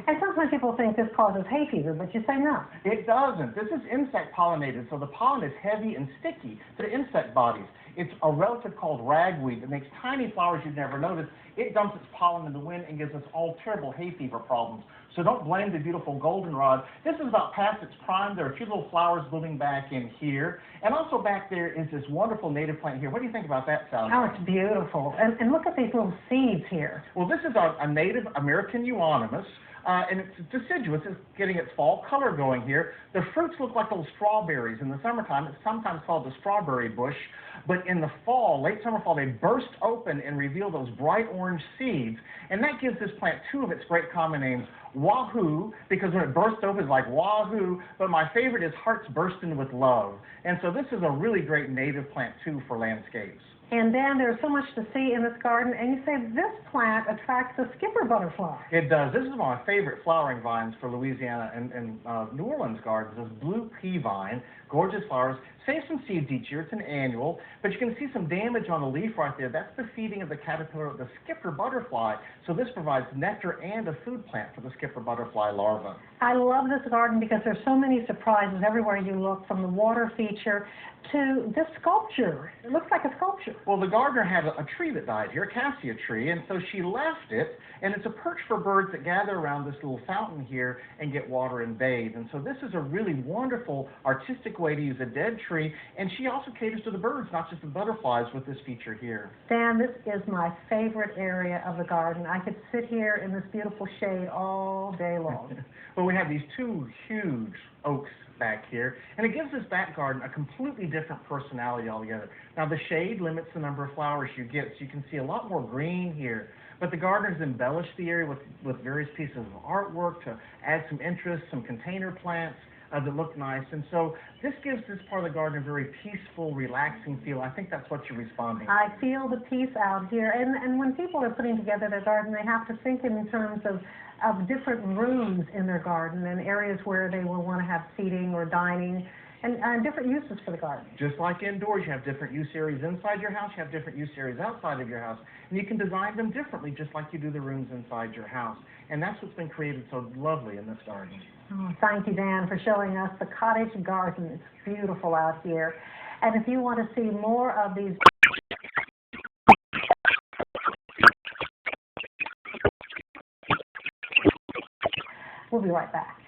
And sometimes people think this causes hay fever, but you say no. It doesn't. This is insect pollinated, so the pollen is heavy and sticky to the insect bodies. It's a relative called ragweed that makes tiny flowers you'd never notice. It dumps its pollen in the wind and gives us all terrible hay fever problems. So don't blame the beautiful goldenrod. This is about past its prime. There are a few little flowers blooming back in here. And also back there is this wonderful native plant here. What do you think about that, Sally? Oh, it's beautiful. And look at these little seeds here. Well, this is a native American euonymus. And it's deciduous. It's getting its fall color going here. The fruits look like little strawberries. In the summertime, it's sometimes called the strawberry bush. But in the fall, late summer, fall, they burst open and reveal those bright orange seeds. And that gives this plant two of its great common names, wahoo, because when it bursts open, it's like wahoo. But my favorite is hearts bursting with love. And so this is a really great native plant, too, for landscapes. And Dan, there's so much to see in this garden, and you say this plant attracts the skipper butterfly. It does. This is one of my favorite flowering vines for Louisiana and New Orleans gardens. This blue pea vine, gorgeous flowers. Saves some seeds each year. It's an annual, but you can see some damage on the leaf right there. That's the feeding of the caterpillar of the skipper butterfly. So this provides nectar and a food plant for the skipper butterfly larva. I love this garden because there's so many surprises everywhere you look, from the water feature to this sculpture. It looks like a sculpture. Well, the gardener had a tree that died here, a cassia tree, and so she left it, and it's a perch for birds that gather around this little fountain here and get water and bathe. And so this is a really wonderful artistic way to use a dead tree, and she also caters to the birds, not just the butterflies, with this feature here. Dan, this is my favorite area of the garden. I could sit here in this beautiful shade all day long. Well, we have these two huge oaks back here, and it gives this back garden a completely different personality altogether. Now, the shade limits the number of flowers you get, so you can see a lot more green here. But the gardeners embellished the area with various pieces of artwork to add some interest, some container plants that look nice. And so this gives this part of the garden a very peaceful, relaxing feel. I think that's what you're responding to. I feel the peace out here. And when people are putting together their garden, they have to think in terms of different rooms in their garden and areas where they will want to have seating or dining and different uses for the garden. Just like indoors, you have different use areas inside your house, you have different use areas outside of your house, and you can design them differently just like you do the rooms inside your house. And that's what's been created so lovely in this garden. Oh, thank you, Dan, for showing us the cottage garden. It's beautiful out here. And if you want to see more of these we'll be right back.